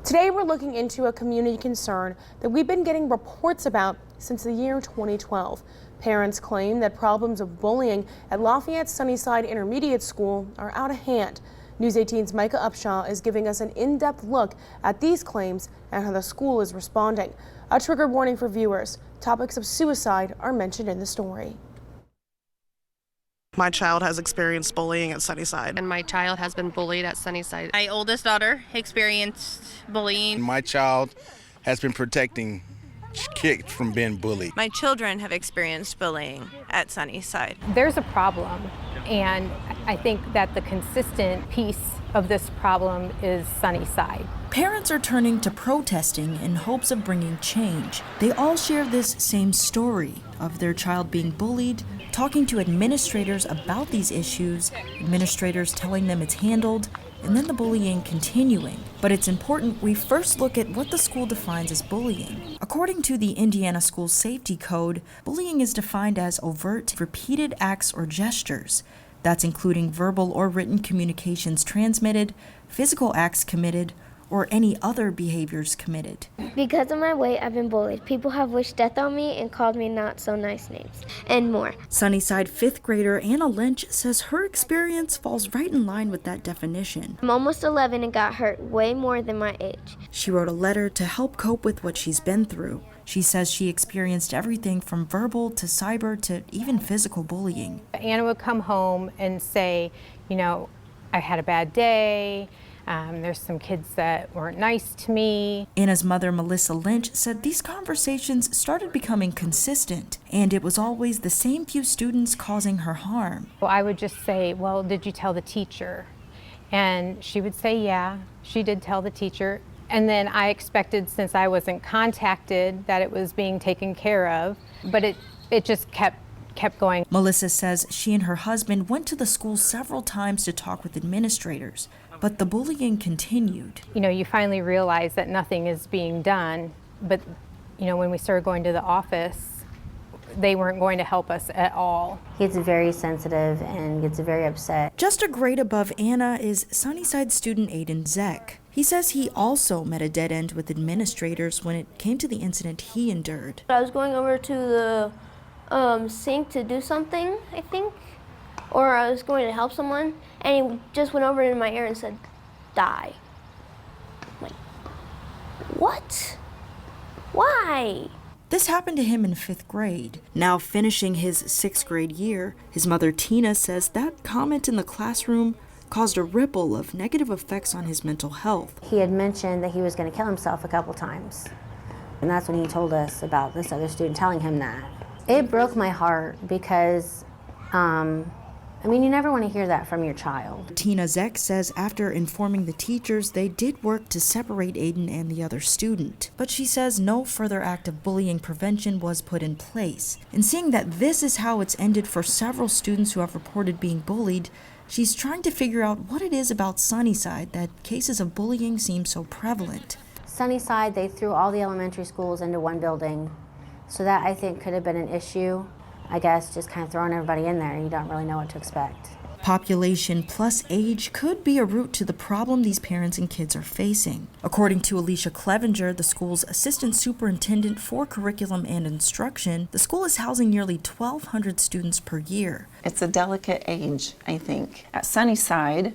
Today we're looking into a community concern that we've been getting reports about since the year 2012. Parents claim that problems of bullying at Lafayette Sunnyside Intermediate School are out of hand. News 18's Micah Upshaw is giving us an in-depth look at these claims and how the school is responding. A trigger warning for viewers. Topics of suicide are mentioned in the story. My child has experienced bullying at Sunnyside. And my child has been bullied at Sunnyside. My oldest daughter experienced bullying. My child has been protecting kids from being bullied. My children have experienced bullying at Sunnyside. There's a problem, and I think that the consistent piece of this problem is Sunnyside. Parents are turning to protesting in hopes of bringing change. They all share this same story of their child being bullied, talking to administrators about these issues, administrators telling them it's handled, and then the bullying continuing. But it's important we first look at what the school defines as bullying. According to the Indiana School Safety Code, bullying is defined as overt, repeated acts or gestures. That's including verbal or written communications transmitted, physical acts committed, or any other behaviors committed. Because of my weight, I've been bullied. People have wished death on me and called me not so nice names, and more. Sunnyside 5th grader Anna Lynch says her experience falls right in line with that definition. I'm almost 11 and got hurt way more than my age. She wrote a letter to help cope with what she's been through. She says she experienced everything from verbal to cyber to even physical bullying. Anna would come home and say, you know, I had a bad day. There's some kids that weren't nice to me. Anna's mother, Melissa Lynch, said these conversations started becoming consistent, and it was always the same few students causing her harm. Well, I would just say, well, did you tell the teacher? And she would say, yeah, she did tell the teacher. And then I expected, since I wasn't contacted, that it was being taken care of, but it just kept going. Melissa says she and her husband went to the school several times to talk with administrators, but the bullying continued. You know, you finally realize that nothing is being done, but you know, when we started going to the office, they weren't going to help us at all. He gets very sensitive and gets very upset. Just a grade above Anna is Sunnyside student Aiden Zeck. He says he also met a dead end with administrators when it came to the incident he endured. I was going over to the sink to do something, I think, or I was going to help someone, and he just went over in my ear and said, "Die." I'm like, what? Why? This happened to him in 5th grade. Now finishing his 6th grade year, his mother Tina says that comment in the classroom caused a ripple of negative effects on his mental health. He had mentioned that he was going to kill himself a couple times, and that's when he told us about this other student telling him that. It broke my heart because, I mean, you never want to hear that from your child. Tina Zeck says after informing the teachers, they did work to separate Aiden and the other student. But she says no further act of bullying prevention was put in place. And seeing that this is how it's ended for several students who have reported being bullied, she's trying to figure out what it is about Sunnyside that cases of bullying seem so prevalent. Sunnyside, they threw all the elementary schools into one building, so that I think could have been an issue. I guess just kind of throwing everybody in there and you don't really know what to expect. Population plus age could be a root to the problem these parents and kids are facing. According to Alicia Clevenger, the school's assistant superintendent for curriculum and instruction, the school is housing nearly 1,200 students per year. It's a delicate age, I think. At Sunnyside,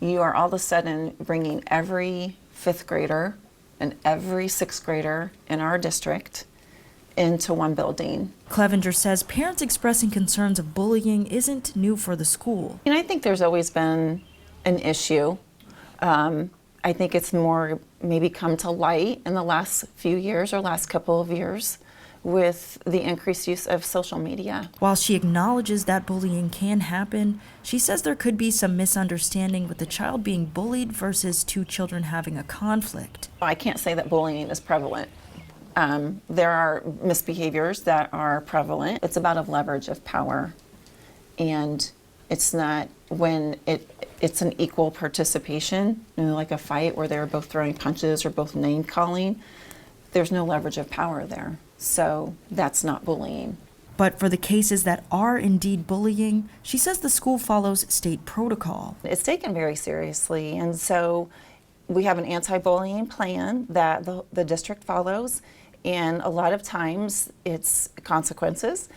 you are all of a sudden bringing every 5th grader and every 6th grader in our district into one building. Clevenger says parents expressing concerns of bullying isn't new for the school. And I think there's always been an issue. I think it's more maybe come to light in the last few years or last couple of years with the increased use of social media. While she acknowledges that bullying can happen, she says there could be some misunderstanding with the child being bullied versus two children having a conflict. I can't say that bullying is prevalent. There are misbehaviors that are prevalent. It's about a leverage of power, and it's not when it's an equal participation, you know, like a fight where they're both throwing punches or both name calling. There's no leverage of power there, so that's not bullying. But for the cases that are indeed bullying, she says the school follows state protocol. It's taken very seriously, and so We have an anti-bullying plan that the district follows, and a lot of times it's consequences,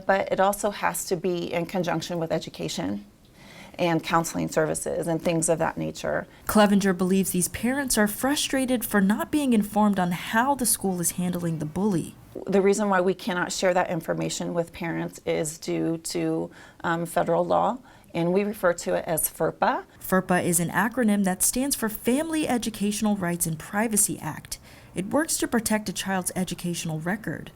but it also has to be in conjunction with education and counseling services and things of that nature. Clevenger believes these parents are frustrated for not being informed on how the school is handling the bully. The reason why we cannot share that information with parents is due to federal law, and we refer to it as FERPA. FERPA is an acronym that stands for Family Educational Rights and Privacy Act. It works to protect a child's educational record.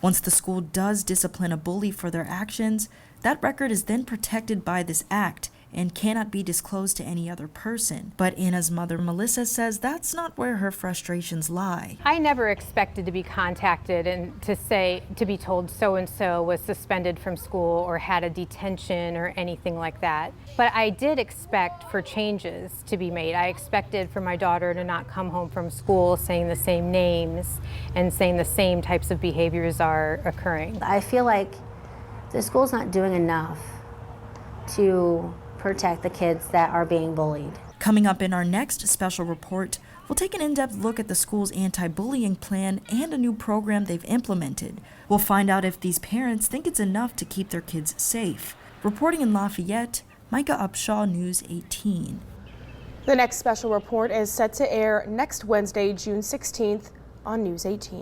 Once the school does discipline a bully for their actions, that record is then protected by this act and cannot be disclosed to any other person. But Anna's mother, Melissa, says that's not where her frustrations lie. I never expected to be contacted and to be told so-and-so was suspended from school or had a detention or anything like that. But I did expect for changes to be made. I expected for my daughter to not come home from school saying the same names and saying the same types of behaviors are occurring. I feel like the school's not doing enough to protect the kids that are being bullied. Coming up in our next special report, we'll take an in-depth look at the school's anti-bullying plan and a new program they've implemented. We'll find out if these parents think it's enough to keep their kids safe. Reporting in Lafayette, Micah Upshaw, News 18. The next special report is set to air next Wednesday, June 16th on News 18.